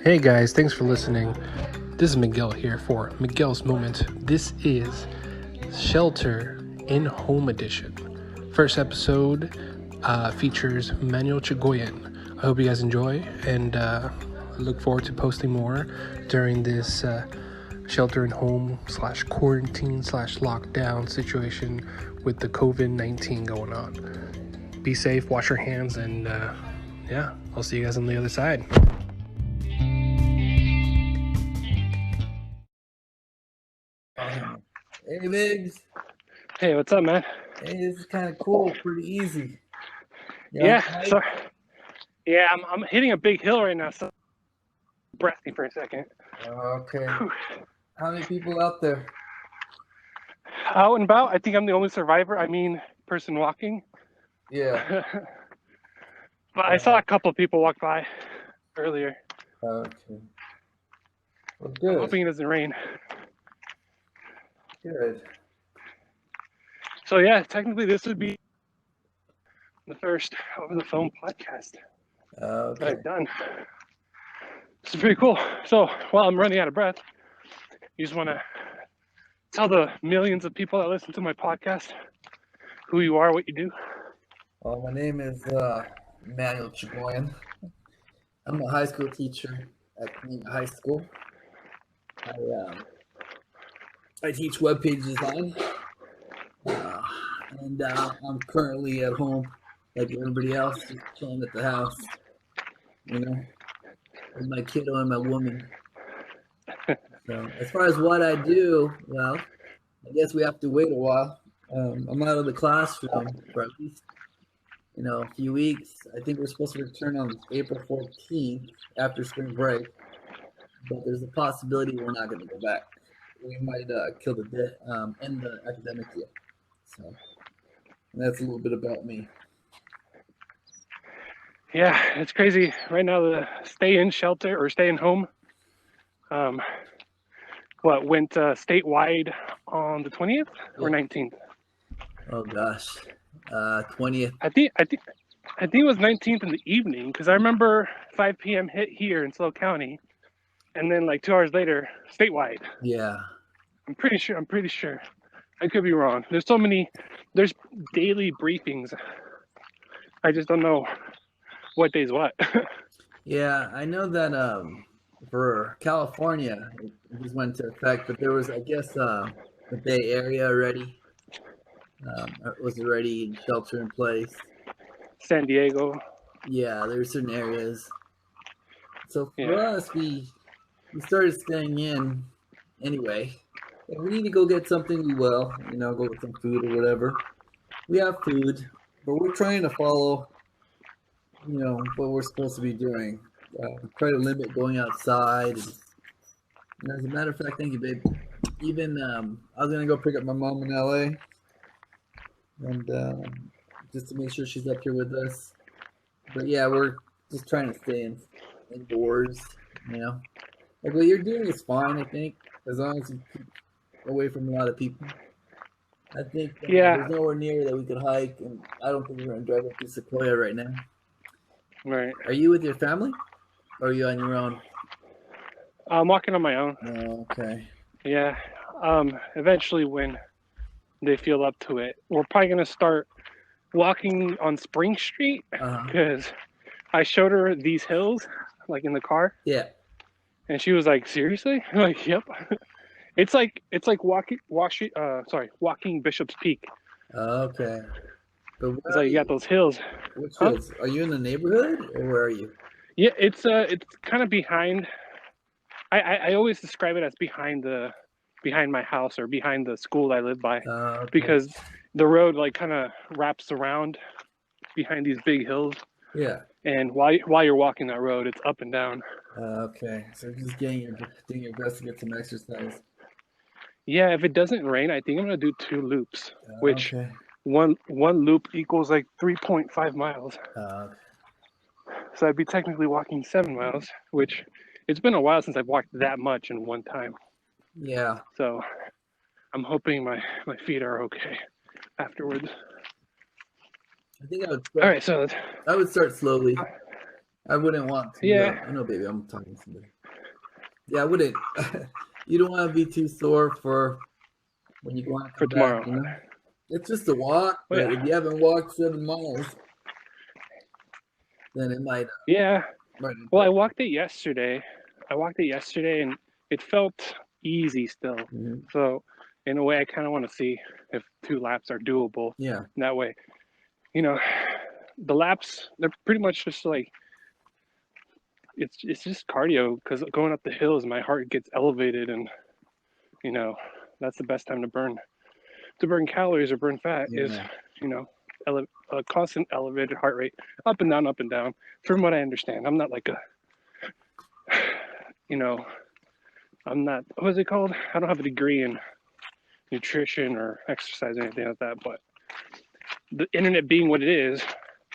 Hey guys, thanks for listening. This is Miguel here for Miguel's Moment. This is Shelter in Home Edition. First episode features Manuel Chagoyan. I hope you guys enjoy, and I look forward to posting more during this shelter in home / quarantine / lockdown situation with the COVID-19 going on. Be safe, wash your hands, and yeah, I'll see you guys on the other side. Hey, Migs. Hey, what's up, man? Hey, this is kind of cool. Pretty easy. Yeah, sorry. Yeah, I'm hitting a big hill right now, so breath me for a second. Okay. How many people out there? Out and about. I think I'm the only survivor. I mean, person walking. Yeah. But I saw a couple of people walk by earlier. Okay. Well, I'm good. hoping it doesn't rain. Good. So yeah, technically this would be the first over the phone podcast that Okay. I've done. This is pretty cool. So while I'm running out of breath, you just want to tell the millions of people that listen to my podcast who you are, what you do. Well, my name is Manuel Chagoyan. I'm a high school teacher at Community High School. I teach web page design, and I'm currently at home, like everybody else, just chilling at the house. You know, with my kiddo and my woman. So as far as what I do, well, I guess we have to wait a while. I'm out of the classroom for at least, a few weeks. I think we're supposed to return on April 14th after spring break, but there's a possibility we're not going to go back. We might kill the end the academic year. So that's a little bit about me. Yeah, it's crazy. Right now, the stay in shelter or stay in home went statewide on the 20th or 19th? Oh gosh, 20th. I think it was 19th in the evening because I remember 5 p.m. hit here in SLO County, and then like 2 hours later, statewide. Yeah. I'm pretty sure. I could be wrong. There's daily briefings. I just don't know what day's what. Yeah, I know that for California it just went into effect, but there was, I guess, the Bay Area already was already in shelter in place. San Diego. Yeah, there were certain areas. So for us, we started staying in anyway. If we need to go get something, we will. Go get some food or whatever. We have food, but we're trying to follow, what we're supposed to be doing. Try to limit going outside. And as a matter of fact, thank you, babe. Even I was gonna go pick up my mom in LA, and just to make sure she's up here with us. But yeah, we're just trying to stay indoors. Like what you're doing is fine. I think as long as you keep away from a lot of people. I think there's nowhere near that we could hike, and I don't think we're gonna drive up to Sequoia right now. Right. Are you with your family, or are you on your own? I'm walking on my own. Oh, okay. Yeah. Eventually, when they feel up to it, we're probably gonna start walking on Spring Street because I showed her these hills, like in the car. Yeah. And she was like, "Seriously?" I'm like, "Yep." It's like walking Bishop's Peak. Okay. But it's like you got those hills. Which hills? Are you in the neighborhood, or where are you? Yeah, it's kind of behind. I always describe it as behind my house or behind the school I live by, because the road like kind of wraps around behind these big hills. Yeah. And while you're walking that road, it's up and down. Okay, so just doing your best to get some exercise. Yeah, if it doesn't rain, I think I'm gonna do 2 loops, which one loop equals like 3.5 miles. So I'd be technically walking 7 miles, which it's been a while since I've walked that much in one time. Yeah. So I'm hoping my feet are okay afterwards. I think I would. All right, so I would start slowly. I wouldn't want to. Yeah. I know, baby. I'm talking to somebody. Yeah, I wouldn't. You don't want to be too sore for when you go out and For come back. tomorrow. It's just a walk, Oh, but yeah. if you haven't walked 7 miles, then it might. Yeah. Might Well, I walked it yesterday. And it felt easy still. Mm-hmm. So, in a way, I kind of want to see if 2 laps are doable. Yeah. That way, the laps, they're pretty much just like, it's just cardio, because going up the hills, my heart gets elevated, and that's the best time to burn calories or burn fat is, Yeah. a constant elevated heart rate, up and down, from what I understand. I'm not like I'm not, what is it called? I don't have a degree in nutrition or exercise or anything like that, but the internet being what it is,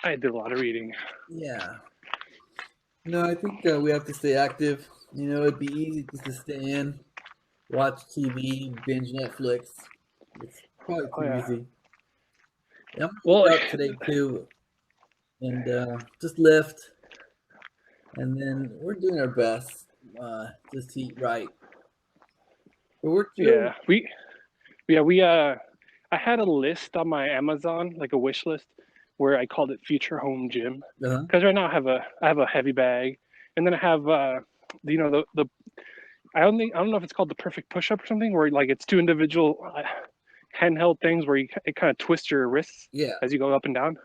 I did a lot of reading. Yeah. No, I think we have to stay active. It'd be easy just to stay in, watch TV, binge Netflix. It's probably Oh, too yeah. easy. Yeah, I'm gonna Well, work out today too, and just lift, and then we're doing our best. Just to eat right. But we're chill. yeah, I had a list on my Amazon, like a wish list, where I called it Future Home Gym, Uh-huh. because right now I have a heavy bag, and then I have the I don't know if it's called the perfect push up or something, where like it's 2 individual handheld things where it kind of twists your wrists Yeah. as you go up and down.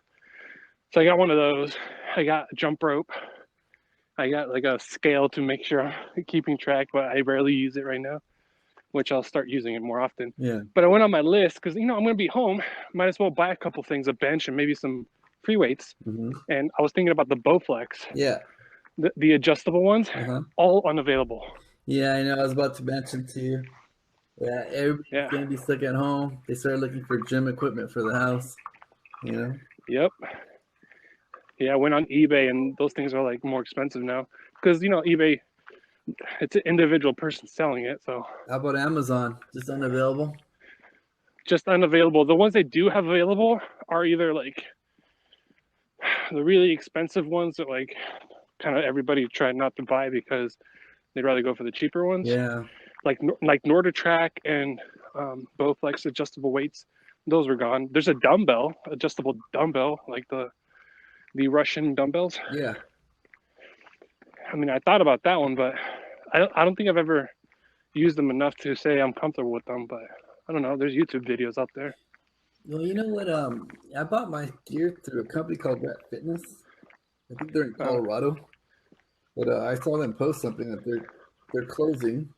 So I got one of those. I got a jump rope. I got like a scale to make sure I'm keeping track, but I rarely use it right now, which I'll start using it more often. Yeah. But I went on my list because I'm going to be home. Might as well buy a couple things, a bench and maybe some free weights. Mm-hmm. And I was thinking about the Bowflex, Yeah. the adjustable ones, Uh-huh. all unavailable. Yeah, I know. I was about to mention to you. Yeah, everybody's gonna be stuck at home. They started looking for gym equipment for the house. Yep. Yeah, I went on eBay, and those things are like more expensive now because eBay, it's an individual person selling it. So How about Amazon? Just unavailable? just unavailable. The ones they do have available are either like the really expensive ones that like kind of everybody tried not to buy because they'd rather go for the cheaper ones. Yeah. Like NordiTrack and Bowflex adjustable weights. Those were gone. There's a adjustable dumbbell, like the Russian dumbbells. Yeah. I mean, I thought about that one, but I don't think I've ever used them enough to say I'm comfortable with them. But I don't know. There's YouTube videos out there. Well, you know what? I bought my gear through a company called Rat Fitness. I think they're in Colorado. But I saw them post something that they're closing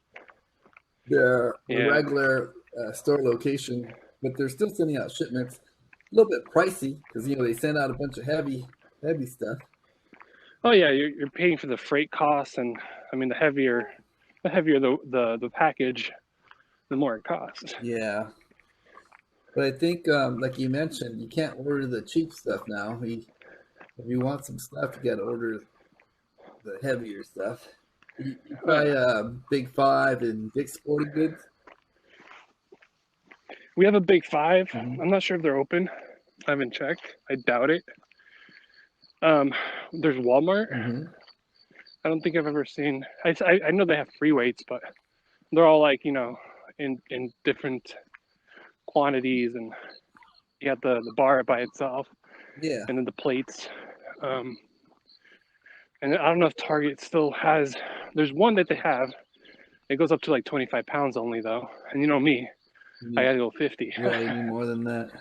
their regular store location, but they're still sending out shipments. A little bit pricey because they send out a bunch of heavy stuff. Oh yeah, you're paying for the freight costs, and I mean the heavier the package, the more it costs. Yeah, but I think like you mentioned, you can't order the cheap stuff now. If you want some stuff, you got to order the heavier stuff. You buy Big Five and Dick's Sporting Goods. We have a Big Five. I'm not sure if they're open. I haven't checked. I doubt it. There's Walmart. Mm-hmm. I don't think I've ever seen. I know they have free weights, but they're all like in different quantities, and you got the bar by itself. Yeah. And then the plates. And I don't know if Target still has. There's one that they have. It goes up to like 25 pounds only though, and me, I gotta go 50. Yeah, you need more than that.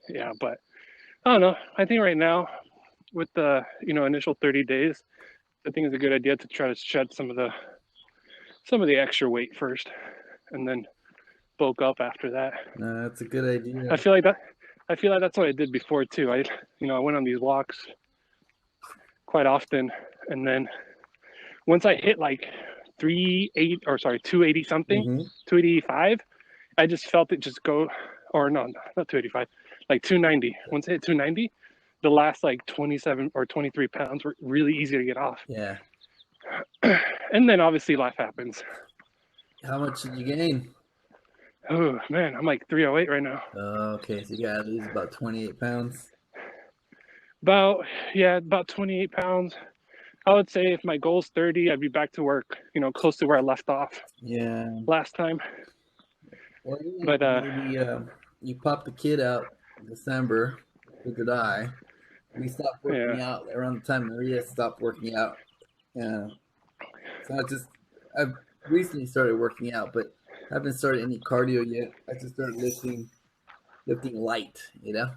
Yeah, but I don't know. I think right now, with the initial 30 days, I think it's a good idea to try to shed some of the extra weight first, and then bulk up after that. No, that's a good idea. I feel like that's what I did before too. I went on these walks quite often, and then once I hit like 280 something, 285, I just felt it just go, or no, not 285, like 290. Once I hit 290, the last like 27 or 23 pounds were really easy to get off. Yeah. And then obviously life happens. How much did you gain? Oh man, I'm like 308 right now. Okay, so you gotta lose about 28 pounds. About 28 pounds. I would say if my goal's 30, I'd be back to work, close to where I left off Yeah. last time. Well, But maybe you pop the kid out in December, so did I. We stopped working yeah, out around the time Maria stopped working out. Yeah. So I've recently started working out, but haven't started any cardio yet. I just started lifting light, And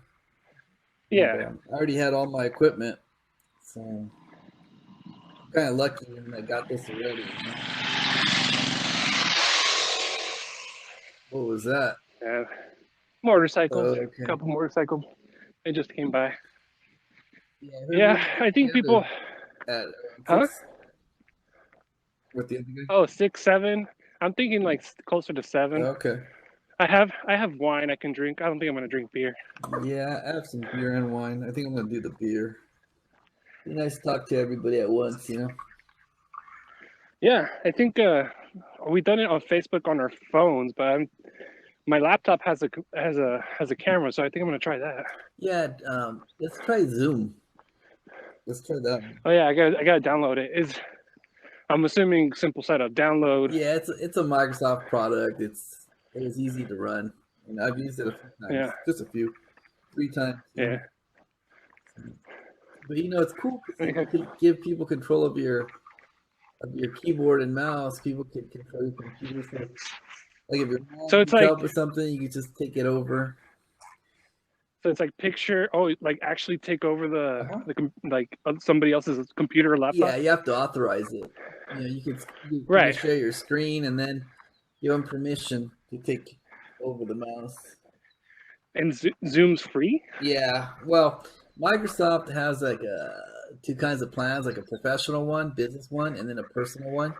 yeah. I already had all my equipment, so I'm kind of lucky in that I got this already. What was that? Yeah. Motorcycles, Oh, a okay. couple motorcycles. They just came by. Yeah, I heard Yeah, you I think people, together at around huh? 6 with the other guy. Oh, 6, 7. I'm thinking like closer to 7. Okay. I have wine I can drink. I don't think I'm gonna drink beer. Yeah, I have some beer and wine. I think I'm gonna do the beer. Be nice to talk to everybody at once. Yeah, I think we've done it on Facebook on our phones, but my laptop has a camera, so I think I'm gonna try that. Yeah, let's try Zoom. Let's try that. Oh yeah, I gotta download it. I'm assuming simple setup. Download. Yeah, it's a Microsoft product. It was easy to run. I've used it a few times, Yeah, just a few, 3 times. yeah. But it's cool because you can give people control of your keyboard and mouse. People can control your computer. So, like if your mom So it's needs like help with something, you can just take it over. so it's like picture. Oh, like actually take over Uh-huh. like somebody else's computer or Yeah, laptop. you have to authorize it. You can Right. share your screen and then give them permission to take over the mouse. And Zoom's free. Yeah, well, Microsoft has like two kinds of plans, like a professional one, business one, and then a personal one.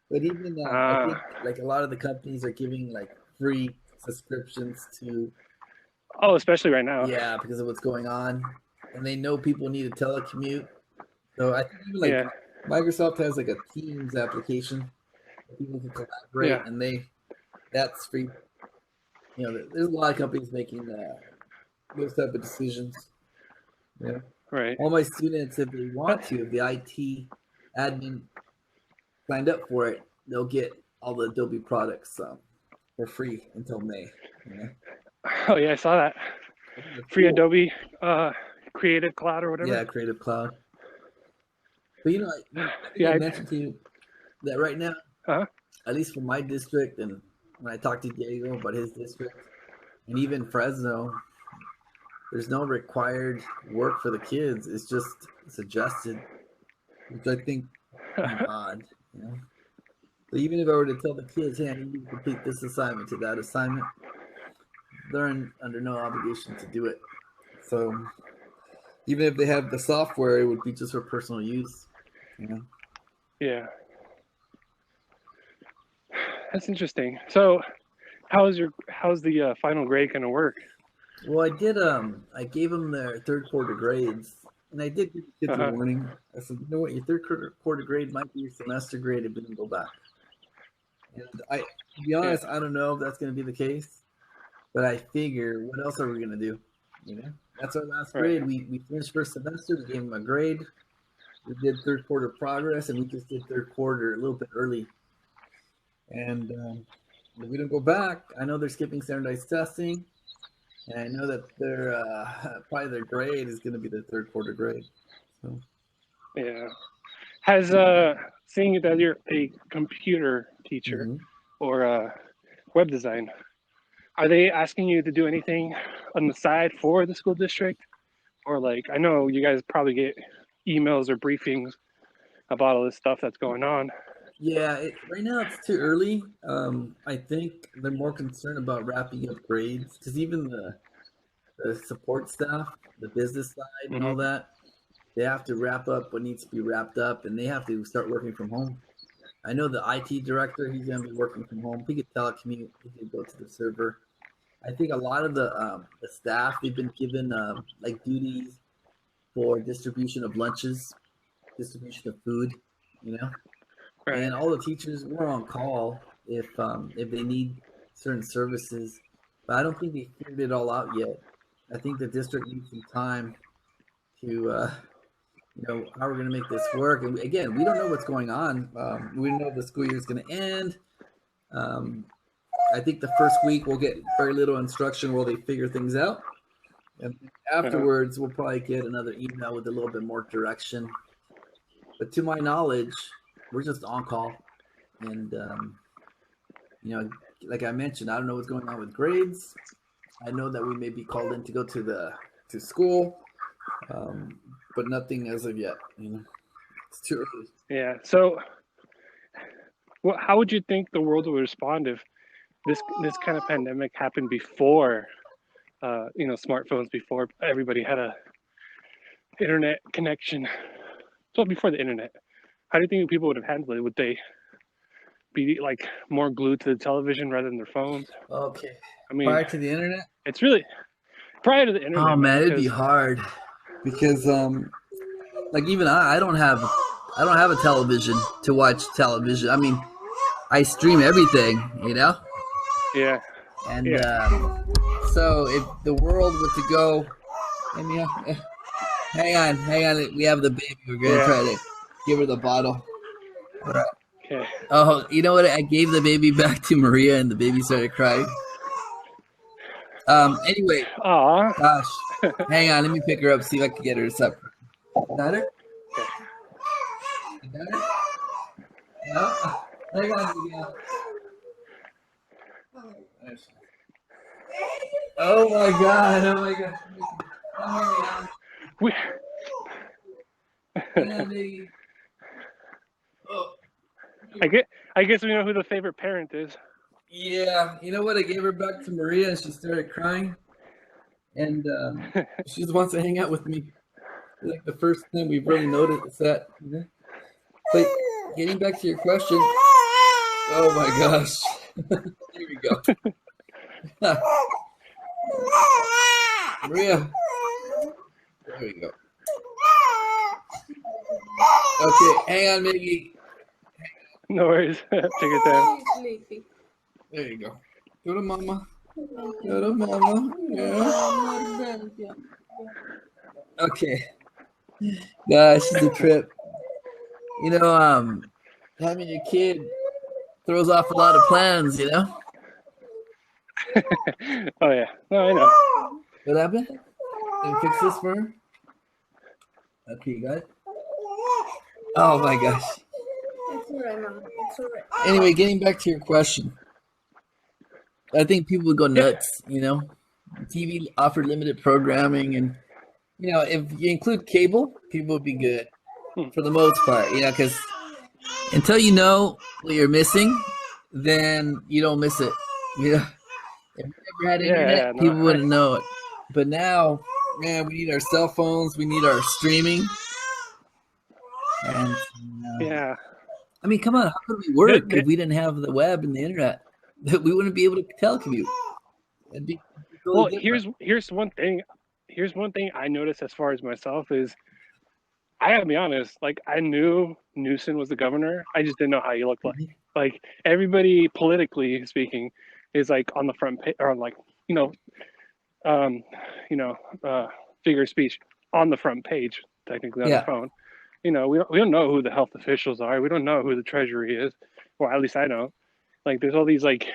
But even I think Ah. like a lot of the companies are giving like free subscriptions to, Oh, especially right now. yeah, because of what's going on, and they know people need to telecommute. So I think even like Yeah. Microsoft has like a Teams application where people can Yeah. collaborate, and that's free. There's a lot of companies making those type of decisions. Yeah. Right. All my students, if they want That's, to, if the IT admin signed up for it, they'll get all the Adobe products for free until May. oh yeah, I saw that. I think that's Free cool. Adobe Creative Cloud or whatever. Yeah, Creative Cloud. But I think I Yeah. mentioned to you that right now, Huh? at least for my district, and when I talked to Diego about his district, and even Fresno, there's no required work for the kids. It's just suggested, which I think is kind of odd. So even if I were to tell the kids, hey, I need you to complete this assignment to that assignment, they're under no obligation to do it. So even if they have the software, it would be just for personal use. Yeah. That's interesting. So, how's the final grade gonna work? Well, I gave them their third quarter grades, and I did give the kids a Uh-huh. warning. I said, you know what, your third quarter grade might be your semester grade if you didn't go back. And to be honest, I don't know if that's going to be the case, but I figure, what else are we going to do? That's our last grade. Right. We finished first semester. We gave them a grade. We did third quarter progress, and we just did third quarter a little bit early. And if we don't go back, I know they're skipping standardized testing, and I know that probably their grade is going to be their third quarter grade. So. Yeah. Has seeing that you're a computer teacher or web design, are they asking you to do anything on the side for the school district? Or like, I know you guys probably get emails or briefings about all this stuff that's going on. Yeah, right now it's too early. I think they're more concerned about wrapping up grades because even the support staff, the business side, and all Mm-hmm. that, they have to wrap up what needs to be wrapped up, and they have to start working from home. I know the IT director; he's going to be working from home. He could telecommute. He could go to the server. I think a lot of the staff they've been given like duties for distribution of lunches, distribution of food, you know. Right. And all the teachers were on call if they need certain services, but I don't think they figured it all out yet. I think the district needs some time to how we're going to make this work. And again, we don't know what's going on. We don't know if the school year is going to end. I think the first week we'll get very little instruction while they figure things out. And afterwards, we'll probably get another email with a little bit more direction. But to my knowledge, we're just on call. And, like I mentioned, I don't know what's going on with grades. I know that we may be called in to go to school, but nothing as of yet. It's too early. Yeah. So, how would you think the world would respond if this kind of pandemic happened before, smartphones, before everybody had a internet connection? So before the internet, how do you think people would have handled it? Would they be like more glued to the television rather than their phones? Okay. I mean, prior to the internet? It's really prior to the internet. Oh man, it'd be hard because like even I don't have a television to watch television. I mean, I stream everything, Yeah. And so if the world were to go, hang on, we have the baby. We're gonna try to give her the bottle. Okay. Oh, you know what? I gave the baby back to Maria, and the baby started crying. Anyway. Aw. Gosh. Hang on, let me pick her up, see if I can get her to suck. Got her? You got her? No? Hang on, Miguel. Oh my god, oh my god. I guess we know who the favorite parent is. Yeah, you know what? I gave her back to Maria and she started crying. And she just wants to hang out with me. Like the first thing we've really noticed that. But getting back to your question, oh my gosh. Here we go. Maria. There we go. Okay, hang on, Miggy. No worries. Take your time. There you go. Go to mama. Go to mama. Yeah. Okay. Gosh, it's a trip. Having a kid throws off a lot of plans, Oh yeah. No, I know. What happened? Can you fix this for her? Okay, you got it? Oh my gosh. It's alright, Mama. It's alright. Anyway, getting back to your question. I think people would go nuts, TV offered limited programming, and if you include cable, people would be good for the most part, because until you know what you're missing, then you don't miss it. If you never had internet, people wouldn't know it. But now, man, we need our cell phones, we need our streaming, and yeah. I mean, come on, how could we work if we didn't have the web and the internet? We wouldn't be able to telecommute. It'd be well, here's one thing. Here's one thing I noticed as far as myself is, I gotta be honest. Like, I knew Newsom was the governor. I just didn't know how he looked like. Like, everybody, politically speaking, is like on the front page, or like figure of speech on the front page, technically on the phone. We don't know who the health officials are. We don't know who the treasury is. Well, at least I don't. Like, there's all these like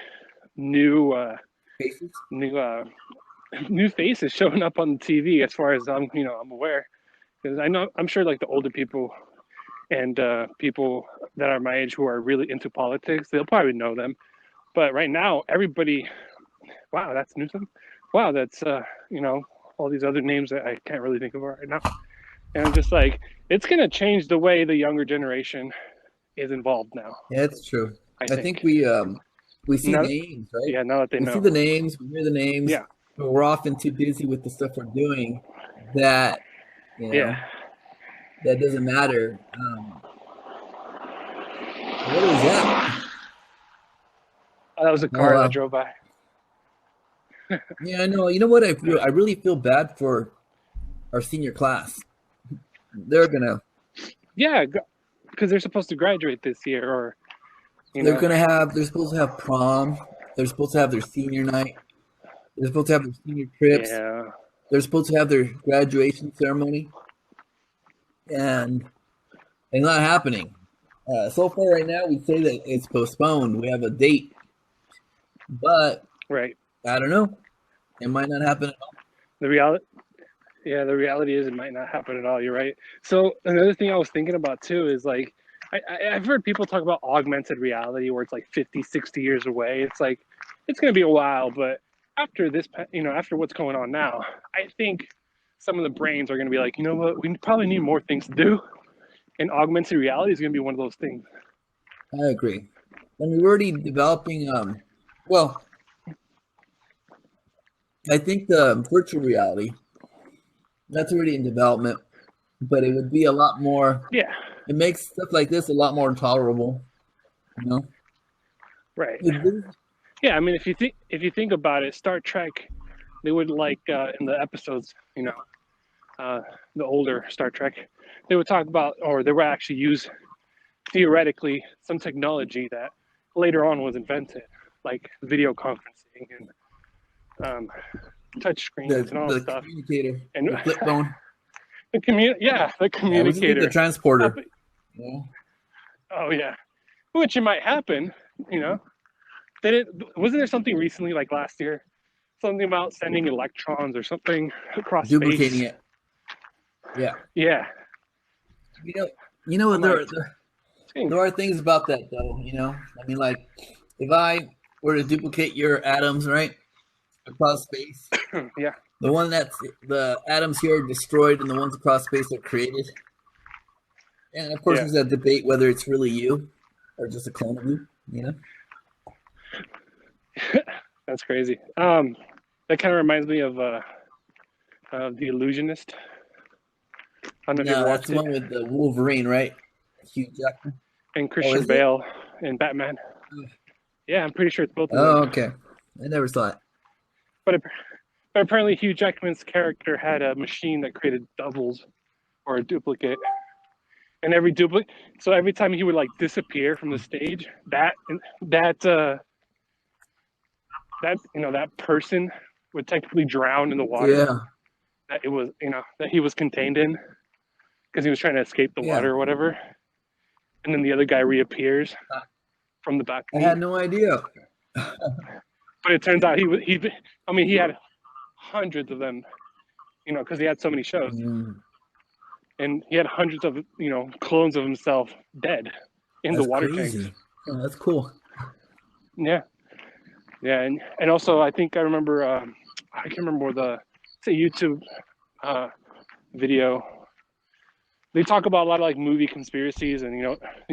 new faces, new faces showing up on the TV. As far as I'm aware, because I'm sure like the older people and people that are my age who are really into politics, they'll probably know them. But right now, everybody, wow, that's Newsom. Wow, that's all these other names that I can't really think of right now. And I'm just like, it's gonna change the way the younger generation is involved now. Yeah, it's true. I think we see names, right? Yeah, now that they know. We see the names, we hear the names. Yeah. But we're often too busy with the stuff we're doing that that doesn't matter. What was that? Oh, that was a car that drove by. Yeah, I know. You know what? I really feel bad for our senior class. They're gonna. Yeah, because they're supposed to graduate this year, or they're supposed to have prom. They're supposed to have their senior night. They're supposed to have their senior trips. Yeah. They're supposed to have their graduation ceremony. and it's not happening. So far, right now, we say that it's postponed. We have a date, but Right. I don't know. It might not happen at all. The reality, yeah, the reality is it might not happen at all. You're right. So another thing I was thinking about too is like, I've heard people talk about augmented reality where it's like 50, 60 years away. It's like, it's going to be a while, but after this, after what's going on now, I think some of the brains are going to be like, you know what, we probably need more things to do. And augmented reality is going to be one of those things. I agree. And we're already developing. Well, I think the virtual reality that's already in development, but it would be a lot more. Yeah. It makes stuff like this a lot more tolerable. You know. Right. Yeah, I mean, if you think about it, Star Trek, they would like in the episodes, the older Star Trek, they would talk about, or they would actually use theoretically some technology that later on was invented, like video conferencing and touch screens and all The that stuff. communicator, And the flip phone. the communicator. The transporter. Yeah. Oh yeah, which it might happen, wasn't there something recently, like last year, something about sending electrons or something across Duplicating space? it. Yeah. Yeah. You know there are things about that though. I mean, like if I were to duplicate your atoms, right, across space, Yeah. The atoms here are destroyed, and the ones across space are created. And of course, Yeah. there's that debate whether it's really you or just a clone of you. That's crazy. That kind of reminds me of The Illusionist. I don't know if you No, watched that's the one with the Wolverine, right? Hugh Jackman. and Christian Bale and Batman. Yeah, I'm pretty sure it's both of them. Oh, okay. I never saw it. But apparently Hugh Jackman's character had a machine that created doubles or a duplicate. And every time he would like disappear from the stage, that person would technically drown in the water. Yeah. That it was, that he was contained in because he was trying to escape the water or whatever. And then the other guy reappears from the back. I had no idea. But it turns out he had hundreds of them, because he had so many shows. And he had hundreds of, clones of himself dead in the water tanks. Oh, that's cool. Yeah. Yeah. And also, I think I remember, I can't remember it's a YouTube video. They talk about a lot of like movie conspiracies and,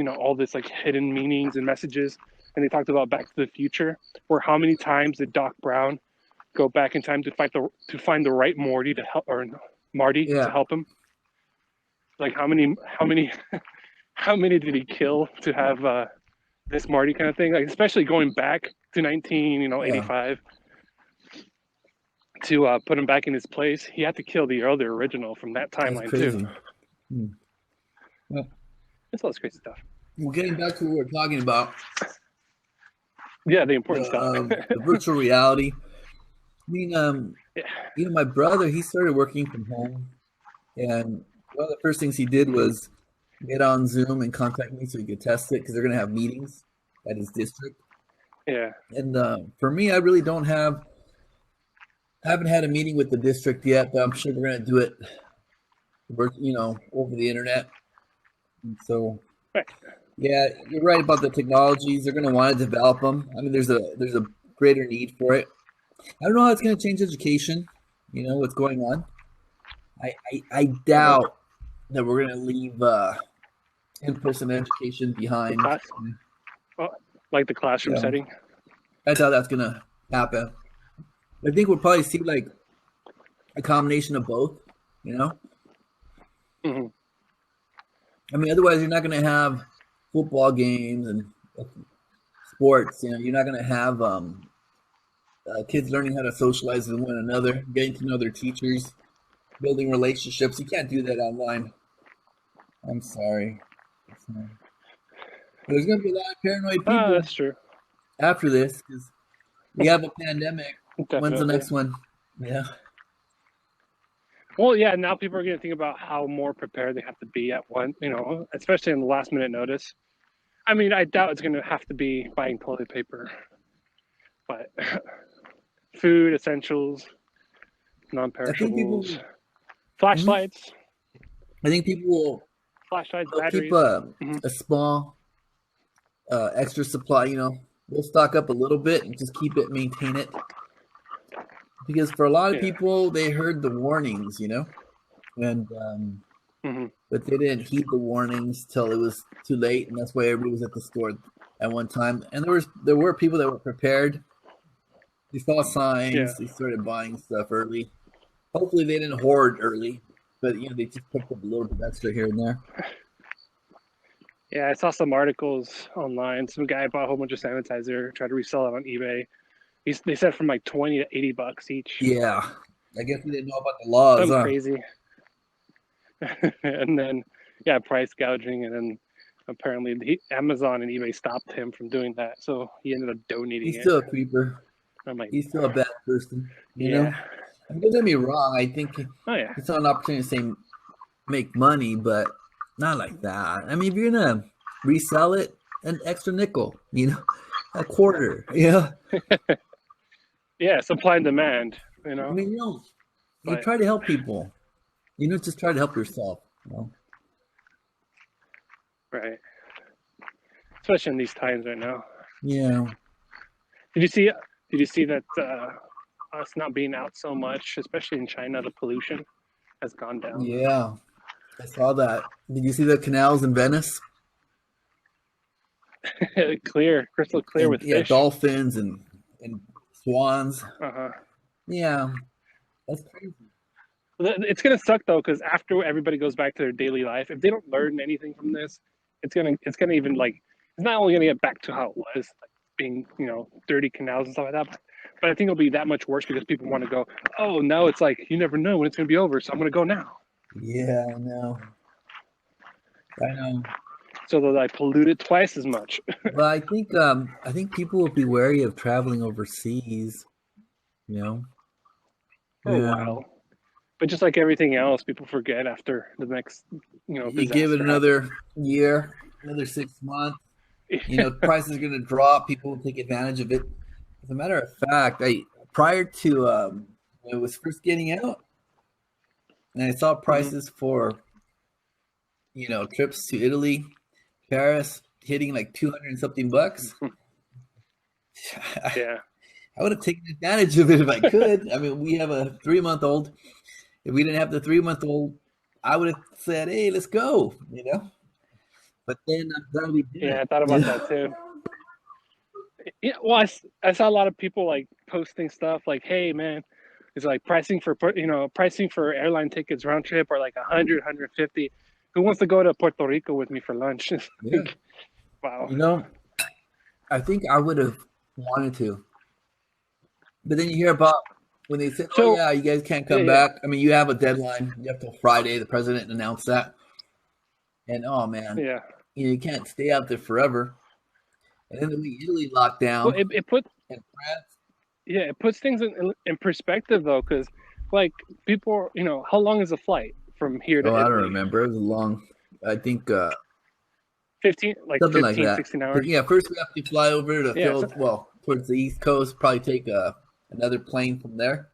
all this like hidden meanings and messages. And they talked about Back to the Future, where how many times did Doc Brown go back in time to find the right Marty to help him? Like how many did he kill to have this Marty kind of thing? Like especially going back to 1985 to put him back in his place, he had to kill the other original from that timeline too. Well, it's all this crazy stuff. Well, getting back to what we're talking about. Yeah, the important stuff. The virtual reality. I mean, my brother, he started working from home, and one of the first things he did was get on Zoom and contact me so he could test it because they're going to have meetings at his district. Yeah. And for me, I really haven't had a meeting with the district yet, but I'm sure we're going to do it, over the internet. And so, right. Yeah, you're right about the technologies. They're going to want to develop them. I mean, there's a greater need for it. I don't know how it's going to change education. What's going on. I doubt that we're going to leave in-person education behind. Like the classroom setting. I doubt that's going to happen. I think we'll probably see like a combination of both. Mm-hmm. I mean, otherwise you're not going to have football games and sports. You're not going to have kids learning how to socialize with one another, getting to know their teachers, building relationships. You can't do that online. I'm sorry. There's going to be a lot of paranoid people. That's true. After this, because we have a pandemic. Definitely. When's the next one? Yeah. Well, yeah, now people are going to think about how more prepared they have to be at one, especially in the last minute notice. I mean, I doubt it's going to have to be buying toilet paper, but food, essentials, I think people. non-perishables, Mhm. flashlights, I think people will flashlights, they'll keep batteries. Hmm. a small extra supply. We'll stock up a little bit and just keep it, maintain it. Because for a lot of Yeah. people, they heard the warnings, and Hmm. but they didn't heed the warnings till it was too late, and that's why everybody was at the store at one time. And there were people that were prepared. They saw Yeah. signs. They started buying stuff early. Hopefully, they didn't hoard early, but they just picked up a little bit extra here and there. Yeah, I saw some articles online. Some guy bought a whole bunch of sanitizer, tried to resell it on eBay. They said from like 20 to $80 each. Yeah, I guess we didn't know about the laws, Something huh? crazy. And then, yeah, price gouging. And then apparently Amazon and eBay stopped him from doing that. So he ended up donating He's it. still a creeper. I'm like, He's still a bad person, yeah. I mean, don't get me wrong. I think Oh, yeah. it's not an opportunity to say make money, but not like that. I mean, if you're gonna resell it, an extra nickel, a quarter, Yeah, supply and demand, I mean, you But, try to help people. Just try to help yourself. right. Especially in these times right now. Yeah, Did you see? Did you see that us not being out so much, especially in China, the pollution has gone down. yeah. I saw that. Did you see the canals in Venice? Clear, crystal clear And with yeah, fish. dolphins and swans. Uh-huh. Yeah, that's crazy. It's gonna suck though, because after everybody goes back to their daily life, if they don't learn anything from this, it's gonna even like it's not only gonna get back to how it was, like being dirty canals and stuff like that, but I think it'll be that much worse because people want to go. Oh, now it's like you never know when it's gonna be over, so I'm gonna go now. Yeah, I know. I know. So they'll like pollute it twice as much. Well, I think people will be wary of traveling overseas. You know. For a Yeah. while. But just like everything else, people forget after the next, You give it disaster another year, another 6 months. happens. Prices are going to drop. People will take advantage of it. As a matter of fact, prior to when it was first getting out, and I saw Mhm. prices for trips to Italy, Paris, hitting like 200 and something bucks. I Yeah. would have taken advantage of it if I could. I mean, we have a 3-month-old. If we didn't have the 3-month-old, I would have said, "Hey, let's go." But then I'm glad we Yeah, didn't. I thought about that too. Yeah, well, I saw a lot of people like posting stuff like, "Hey, man, it's like pricing for airline tickets round trip are like 100, 150. Who wants to go to Puerto Rico with me for lunch?" Yeah. Wow. I think I would have wanted to, but then you hear about when they said, "Oh So yeah, you guys can't yeah, come yeah, back." I mean, you have a deadline. You have till Friday. The president announced that, and oh man, yeah. you can't stay out there forever. And then the Italy Well, lockdown it put and France. yeah, it puts things in perspective though, because like people, how long is a flight from here Oh, to I don't Italy? remember. It was long. I think 15, like something like 15, that. 16 'Cause, hours. yeah, first we have to fly over to Yeah, so, towards the East Coast. Probably take another plane from there.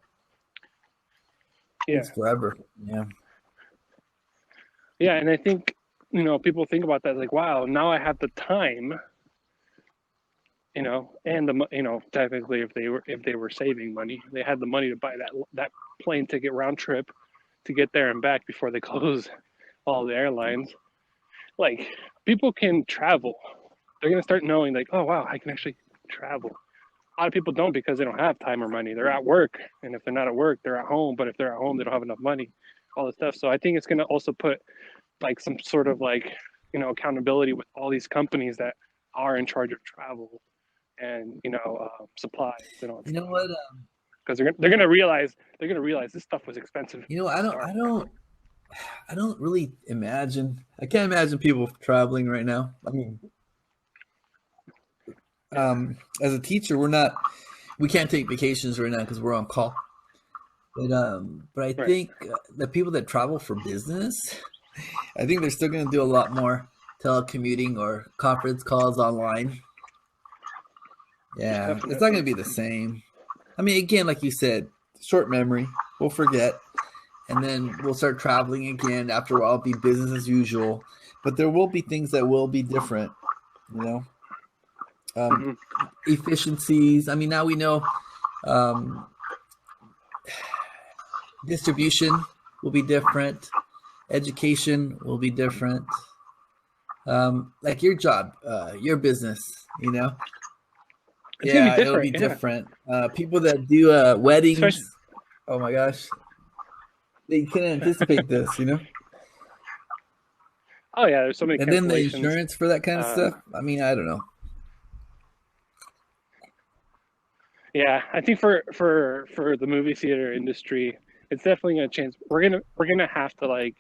yeah, It's forever. Yeah. yeah, and I think people think about that like, wow, now I have the time, and technically if they were saving money, they had the money to buy that plane ticket round trip to get there and back before they close all the airlines. Like people can travel. They're gonna start knowing like, oh wow, I can actually travel. A lot of people don't because they don't have time or money. They're at work, and if they're not at work, they're at home. But if they're at home, they don't have enough money. All this stuff. So I think it's going to also put like some sort of like accountability with all these companies that are in charge of travel and supplies and all that You know stuff. what? Because they're gonna realize this stuff was expensive I to don't. start. I don't really imagine. I can't imagine people traveling right now. I mean, as a teacher, we can't take vacations right now because we're on call. But I Right. think the people that travel for business, I think they're still going to do a lot more telecommuting or conference calls online. Yeah, it's not going to Definitely. be the same. I mean, again, like you said, short memory. We'll forget, and then we'll start traveling again. After a while, it'll be business as usual. But there will be things that will be different. You know, um, Hmm. efficiencies. I mean, now we know um, distribution will be different. Education will be different. Like your job, your business. You know, It's gonna be yeah, it'll be different. Yeah. different. People that do weddings. Especially. Oh my gosh, they can't anticipate this. You know. Oh yeah. There's so many And then the cancellations. insurance for that kind of Uh, stuff. I mean, I don't know. yeah. I think for the movie theater industry, it's definitely gonna change. We're gonna have to like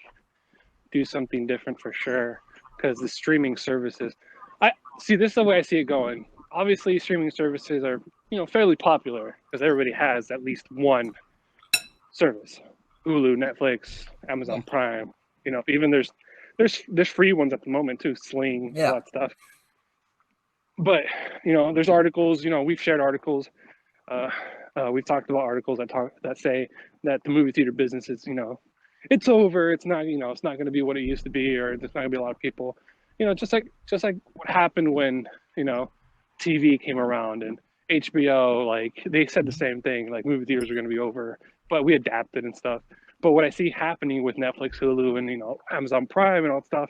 do something different for sure because the streaming services. I see this is the way I see it going. Obviously, streaming services are fairly popular because everybody has at least one service: Hulu, Netflix, Yeah, Amazon Prime. Even there's free ones at the moment too, Sling, all yeah, that stuff. But there's articles. We've shared articles. Uh, we've talked about articles that say that the movie theater business is it's over. It's not it's not going to be what it used to be, or there's not going to be a lot of people. Just like what happened when TV came around and HBO. Like they said the same thing. Like movie theaters are going to be over, but we adapted and stuff. But what I see happening with Netflix, Hulu, and Amazon Prime and all that stuff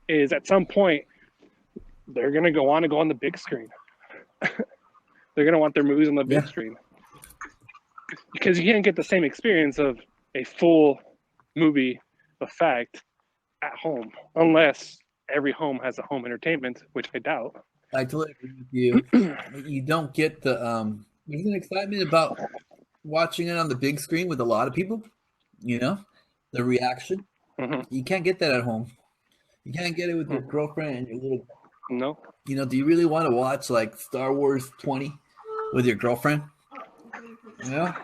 is at some point they're going to go on the big screen. They're going to want their movies on the big yeah. screen because you can't get the same experience of a full movie effect at home unless every home has a home entertainment, which I doubt. I totally agree with you. You don't get the there's an excitement about watching it on the big screen with a lot of people. You know, the reaction. Hmm. You can't get that at home. You can't get it with your Hmm. girlfriend and your little. No. Do you really want to watch like Star Wars 20 with your girlfriend? You know,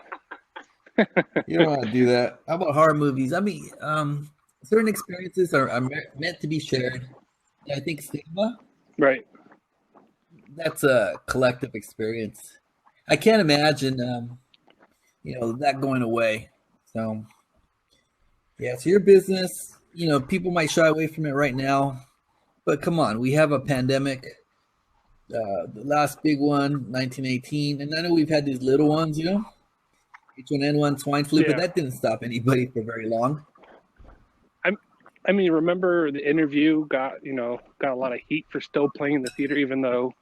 you don't want to do that. How about horror movies? I mean, certain experiences are meant to be shared. I think cinema, Right. that's a collective experience. I can't imagine, that going away. So, yeah, it's your business. People might shy away from it right now, but come on, we have a pandemic. The last big one, 1918, and I know we've had these little ones, H1N1 swine flu, but Yeah. that didn't stop anybody for very long. I I mean, remember the interview got a lot of heat for still playing in the theater, even though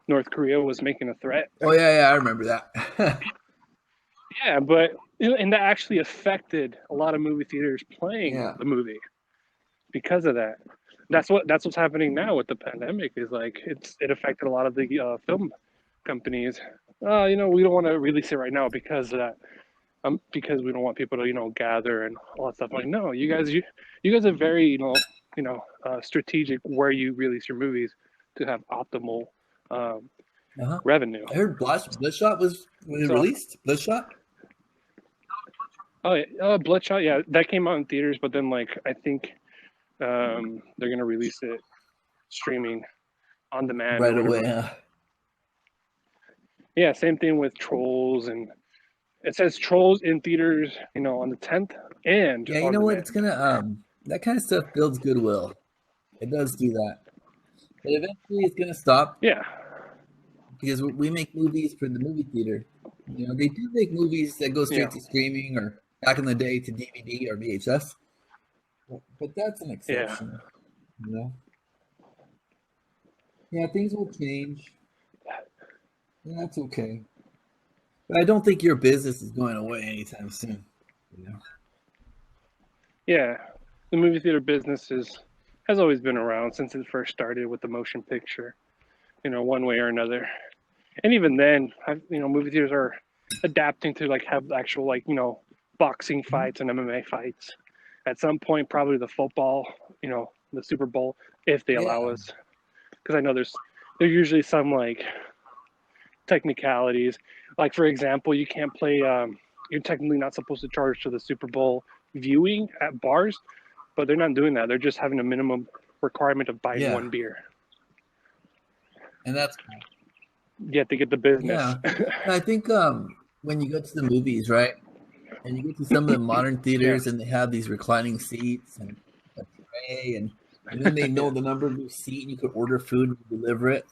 North Korea was making a threat. Oh yeah, I remember that. Yeah, but and that actually affected a lot of movie theaters playing Yeah, the movie because of that. That's what's happening now with the pandemic is like it affected a lot of the film companies. We don't want to release it right now because of that. Because we don't want people to gather and all that stuff. Like, no, you guys are very strategic where you release your movies to have optimal um, uh-huh. revenue. I heard Bloodshot was when it So, released. Bloodshot. oh yeah, Bloodshot, yeah, that came out in theaters, but then like I think they're gonna release it streaming on demand or Right away. whatever. Yeah, same thing with Trolls, and it says Trolls in theaters, on the 10th and Yeah, you on know what? It's demand. gonna that kind of stuff builds goodwill. It does do that, but eventually it's gonna stop Yeah, because we make movies for the movie theater. They do make movies that go yeah, straight to streaming or back in the day to DVD or VHS, but that's an yeah, exception. You know, yeah, things will change. And that's okay. But I don't think your business is going away anytime soon. You know? yeah. The movie theater business has always been around since it first started with the motion picture, one way or another. And even then, movie theaters are adapting to like have actual like boxing Mhm. fights and MMA fights. At some point, probably the football, the Super Bowl, if they allow Yeah. us, because I know there's usually some like technicalities. Like for example, you can't play you're technically not supposed to charge to the Super Bowl viewing at bars, but they're not doing that. They're just having a minimum requirement of buying one beer. And that's You have to get the business. Yeah. And I think when you go to the movies, right, and you get to some of the modern theaters and they have these reclining seats and a tray, and then they know the number of your seat and you could order food and deliver it.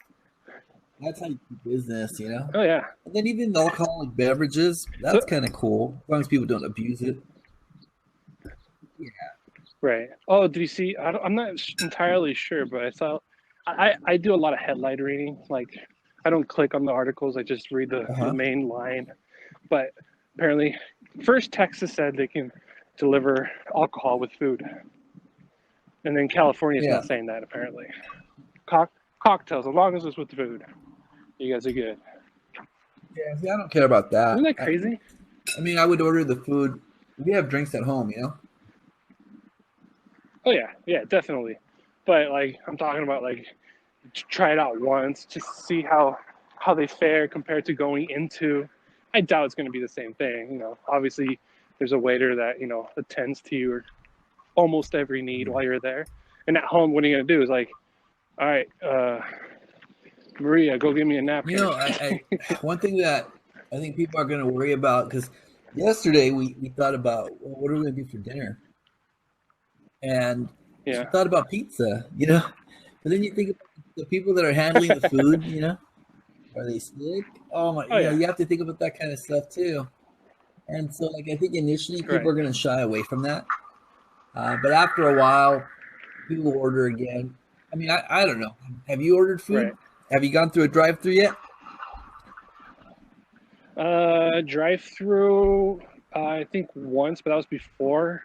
That's how you do business, you know? Oh, yeah. And then even the alcoholic beverages, that's kind of cool, as long as people don't abuse it. Yeah. Right. Oh, did you see? I'm not entirely sure, but I saw. I do a lot of headline reading. Like, I don't click on the articles. I just read the main line. But apparently, first Texas said they can deliver alcohol with food, and then California is not saying that. Apparently, cocktails as long as it's with food, you guys are good. Yeah, see, I don't care about that. Isn't that crazy? I mean, I would order the food. We have drinks at home, you know. Oh yeah, definitely. But like, I'm talking about like, try it out once to see how they fare compared to going into. I doubt it's going to be the same thing. You know, obviously, there's a waiter that attends to your almost every need while you're there. And at home, what are you going to do? Is like, all right, Maria, go give me a napkin. You know, one thing that I think people are going to worry about, because yesterday we thought about, well, what are we going to do for dinner? And we thought about pizza, you know. But then you think about the people that are handling the food, you know. Are they sick? Oh my! You know, you have to think about that kind of stuff too. And so, like, I think initially people are going to shy away from that, but after a while, people will order again. I mean, I don't know. Have you ordered food? Right. Have you gone through a drive-through yet? Drive-through, I think once, but that was before.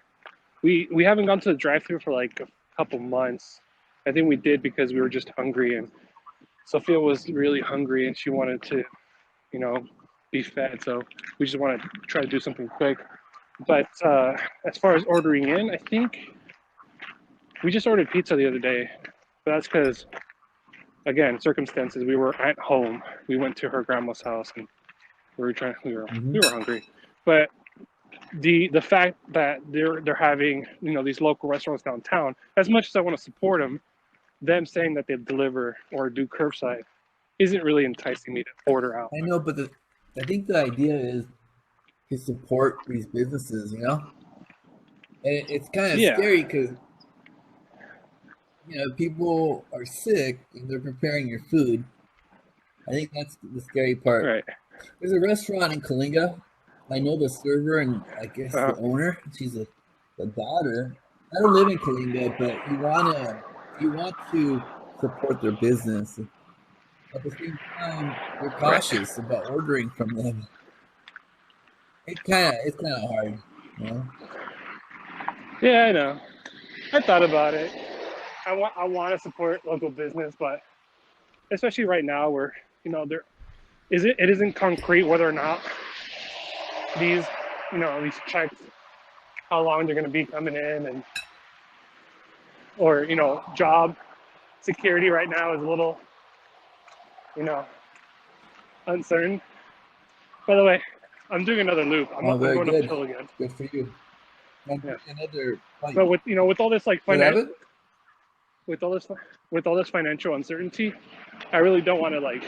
We haven't gone to the drive-through for like a couple months. I think we did because we were just hungry, and Sophia was really hungry and she wanted to, be fed. So we just wanted to try to do something quick. But as far as ordering in, I think we just ordered pizza the other day. But that's because, again, circumstances. We were at home. We went to her grandma's house and we were hungry. But the fact that they're having these local restaurants downtown, as much as I want to support them saying that they deliver or do curbside isn't really enticing me to order out. I know, but I think the idea is to support these businesses, you know, and it's kind of scary because people are sick and they're preparing your food. I think that's the scary part. Right. There's a restaurant in Kalinga. I know the server and I guess the owner. She's the daughter. I don't live in Kalinga, but you want to support their business. At the same time, you're cautious about ordering from them. It's kind of hard, you know. Yeah, I know. I thought about it. I want to support local business, but especially right now, where it isn't concrete whether or not these checks, how long they're going to be coming in, or job security right now is a little uncertain. By the way, I'm doing another loop. I'm going uphill again. Good for you. Another fight. But with all this with all this financial uncertainty, I really don't want to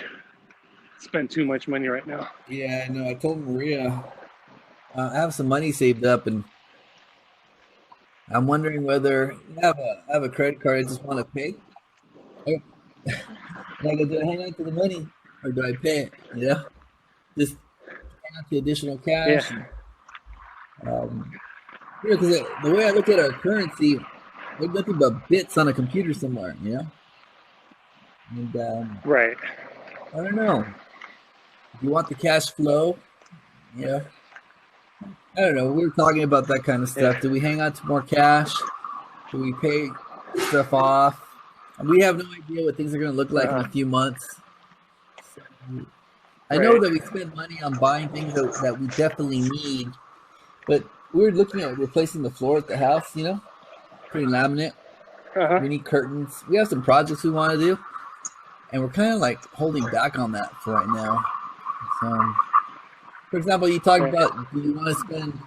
spend too much money right now. Yeah, I know. I told Maria I have some money saved up, and I'm wondering whether I have a credit card I just want to pay. Do I hang on to the money or do I pay it? Just hang on to additional cash. Yeah. Because the way I look at our currency, there's nothing but bits on a computer somewhere, And right. I don't know. If you want the cash flow, I don't know. We were talking about that kind of stuff. Do we hang on to more cash? Do we pay stuff off? And we have no idea what things are going to look like in a few months. So, I know that we spend money on buying things that we definitely need, but we're looking at replacing the floor at the house, putting laminate. We need curtains. We have some projects we want to do, and we're kind of holding back on that for right now. So, For example, you talked about, do you want to spend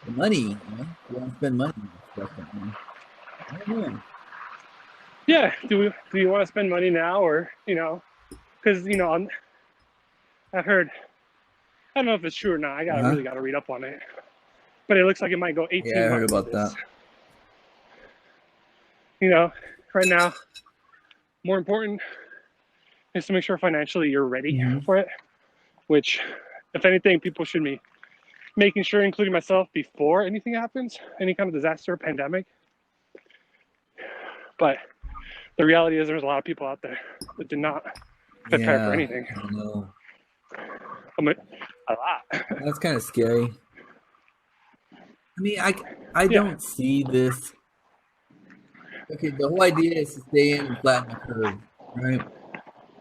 the money? You know? Do you want to spend money on stuff right now? I don't know. Yeah. Do you want to spend money now, or because I've heard. I don't know if it's true or not. I really got to read up on it. But it looks like it might go 18 Yeah, I heard months. about that. Right now, more important is to make sure financially you're ready Mhm. for it. Which, if anything, people should be making sure, including myself, before anything happens, any kind of disaster, pandemic. But the reality is, there's a lot of people out there that did not prepare for Yeah, anything. I know. I mean, a lot. That's kind of scary. I mean, I Yeah. don't see this. Okay, the whole idea is to stay in and flatten the curve, right?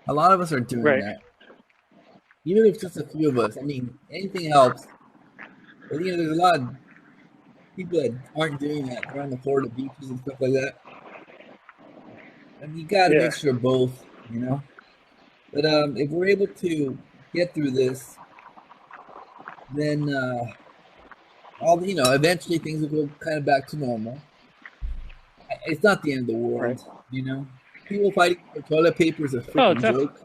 A lot of us are doing Right. that. Even if it's just a few of us. I mean, anything helps. But there's a lot of people that aren't doing that. They're on the Florida beaches and stuff like that. And you got to Yeah. make sure both, you know. But if we're able to get through this, then eventually things will go kind of back to normal. It's not the end of the Right. world, you know. People fighting for toilet paper is a Oh, freaking joke.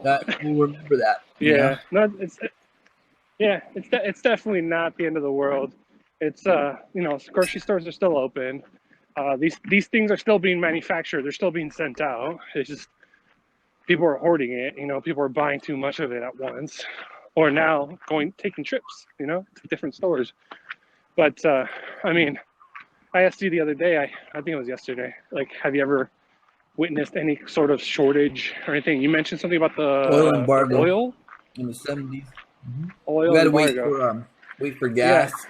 That we'll remember that. You know? Yeah. No, it's definitely not the end of the world. It's grocery stores are still open. These things are still being manufactured. They're still being sent out. It's just people are hoarding it. People are buying too much of it at once, or now taking trips. To different stores. But I mean, I asked you the other day. I think it was yesterday. Like, have you ever witnessed any sort of shortage or anything? You mentioned something about Oil the embargo oil. in the 70s. You Oil had to embargo. wait for Yeah. gas.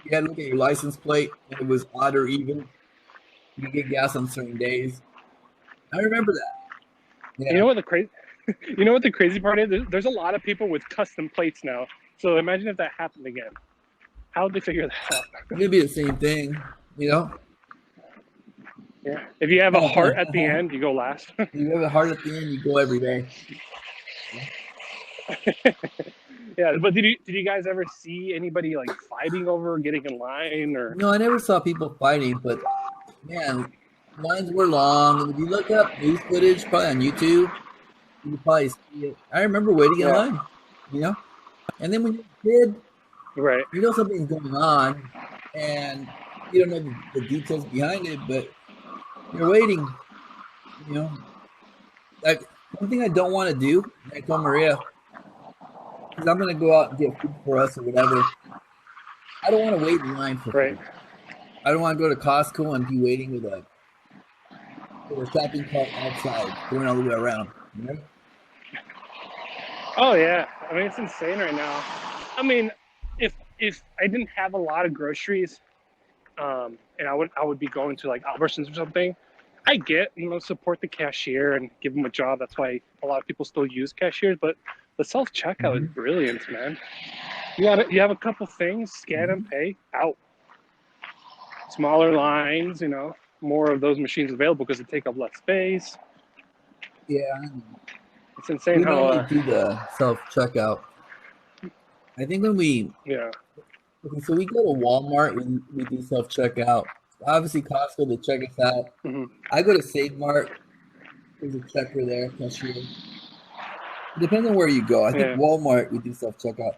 You had to look at your license plate when it was odd or even. You could get gas on certain days. I remember that. Yeah. You know what the crazy part is? There's a lot of people with custom plates now. So imagine if that happened again. How would they figure that out? It's gonna be the same thing, you know. Yeah. If you have a heart at the end, you go last. You have a heart at the end, you go every day. Yeah, but did you guys ever see anybody like fighting over getting in line or? No, I never saw people fighting, but man, lines were long. And if you look up news footage, probably on YouTube, you can probably see it. I remember waiting in line, you know. And then when you're a kid, Right. you know something's going on, and you don't know the details behind it, but you're waiting. You know, like one thing I don't want to do. I told Maria, because I'm going to go out and get food for us or whatever. I don't want to wait in line for Right. food. I don't want to go to Costco and be waiting with a shopping cart outside, going all the way around. You know? Oh yeah. I mean, it's insane right now. I mean, if I didn't have a lot of groceries, and I would be going to like Albertsons or something, I get support the cashier and give them a job. That's why a lot of people still use cashiers. But the self checkout is brilliant, man. You have a couple things, scan and pay, out. Smaller lines, more of those machines available because they take up less space. Yeah, It's insane we how normally do the self checkout. I think when we yeah. okay, so we go to Walmart, we do self checkout. Obviously, Costco they check us out. Mm-hmm. I go to Save Mart. There's a checker there, cashier. It depends on where you go. I think Walmart we do self checkout.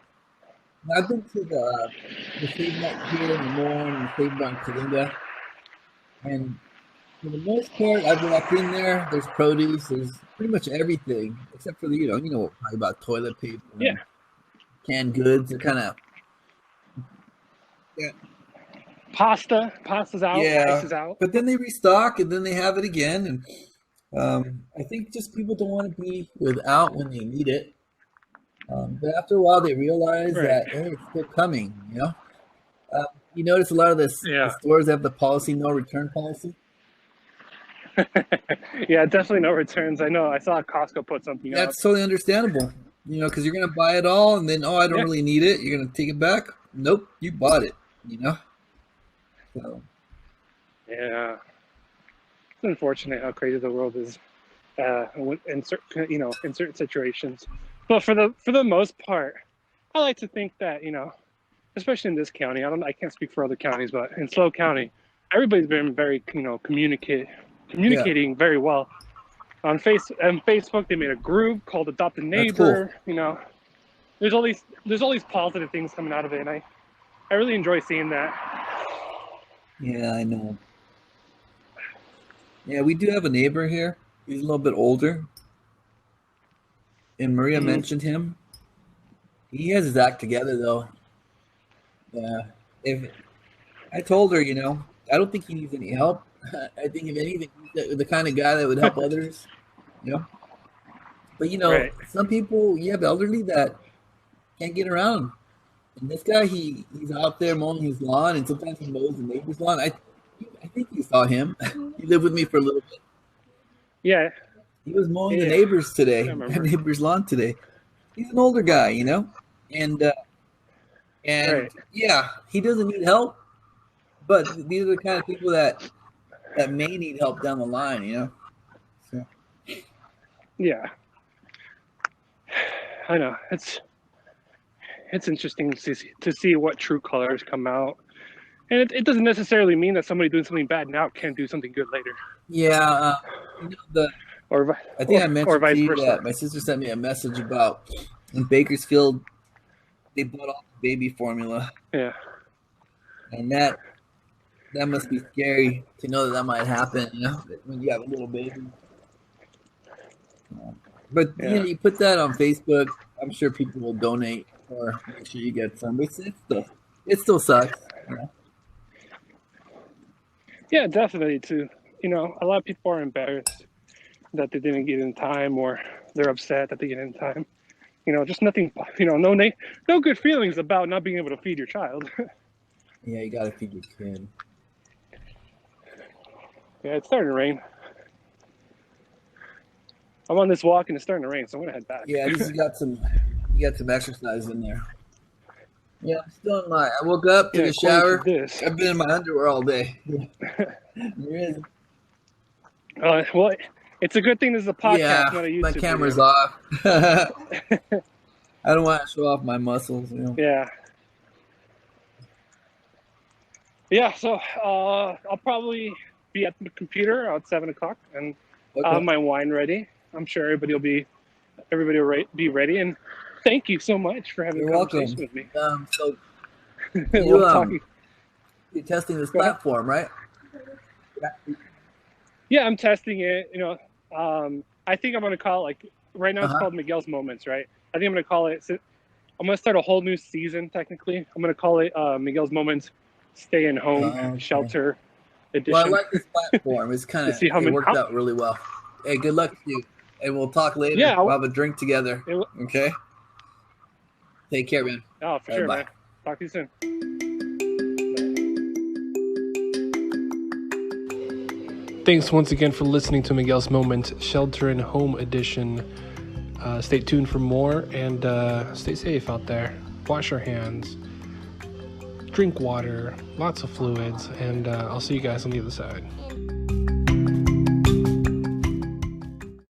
I've been to the Save Mart here in Lemoyne and the Save Mart in Kalinga, and for the most part, I've walked in there. There's produce. There's pretty much everything except for the probably about toilet paper. Yeah. Canned goods. They're kind of Pasta's out. Rice is out. But then they restock and then they have it again. And I think just people don't want to be without when they need it. But after a while, they realize that hey, it's still coming. You notice a lot of the stores have the policy no return policy. Yeah, definitely no returns. I know. I saw Costco put something up. That's totally understandable. Because you're gonna buy it all, and then I don't really need it. You're gonna take it back. Nope, you bought it. So. Yeah, it's unfortunate how crazy the world is in certain situations. But for the most part, I like to think that, especially in this county, I can't speak for other counties, but in SLO County, everybody's been very, communicating very well. On Facebook, they made a group called Adopt a That's cool. Neighbor. There's all these positive things coming out of it, and I really enjoy seeing that. Yeah, I know. Yeah, we do have a neighbor here. He's a little bit older. And Maria mentioned him. He has his act together, though. Yeah. If I told her, I don't think he needs any help. I think if anything, he's the kind of guy that would help others. But Right. some people, you have elderly that can't get around. And this guy, he's out there mowing his lawn, and sometimes he mows the neighbor's lawn. I think you saw him. He lived with me for a little bit. Yeah. He was mowing the Yeah. neighbor's today, I remember. the neighbor's lawn today. He's an older guy, and Right. yeah, he doesn't need help, but these are the kind of people that may need help down the line, So. Yeah. I know. It's interesting to see what true colors come out. And it doesn't necessarily mean that somebody doing something bad now can't do something good later. Yeah, I think I mentioned vice to you versa. that my sister sent me a message about in Bakersfield, they bought all the baby formula. Yeah. And that must be scary to know that might happen, when you have a little baby. But you put that on Facebook, I'm sure people will donate or make sure you get some. It still sucks. Yeah, definitely too. A lot of people are embarrassed that they didn't get in time, or they're upset that they get in time. Just nothing. No good feelings about not being able to feed your child. Yeah, you gotta feed your kid. Yeah, it's starting to rain. I'm on this walk and it's starting to rain, so I'm gonna head back. Yeah, at least you got some exercise in there. Yeah, I'm still in I woke up, took a shower. I've been in my underwear all day. Well, it's a good thing this is a podcast, not a YouTube my camera's video. off. I don't want to show off my muscles. Yeah. Yeah, so I'll probably be at the computer at 7 o'clock, and I'll have my wine ready. I'm sure everybody will be ready. And thank you so much for having a conversation with me. So You're testing this platform, right? Yeah, I'm testing it. I think I'm going to call it, right now it's called Miguel's Moments, right? I think I'm going to call it, I'm going to start a whole new season, technically. I'm going to call it Miguel's Moments Stay in Home Shelter Edition. Well, I like this platform. It's kind of, it worked out really well. Hey, good luck to you. And we'll talk later. Yeah, we'll have a drink together. Okay? Take care, man. Oh, for sure, man. Talk to you soon. Thanks once again for listening to Miguel's Moment Shelter in Home Edition. Stay tuned for more, and stay safe out there. Wash your hands. Drink water. Lots of fluids. And I'll see you guys on the other side.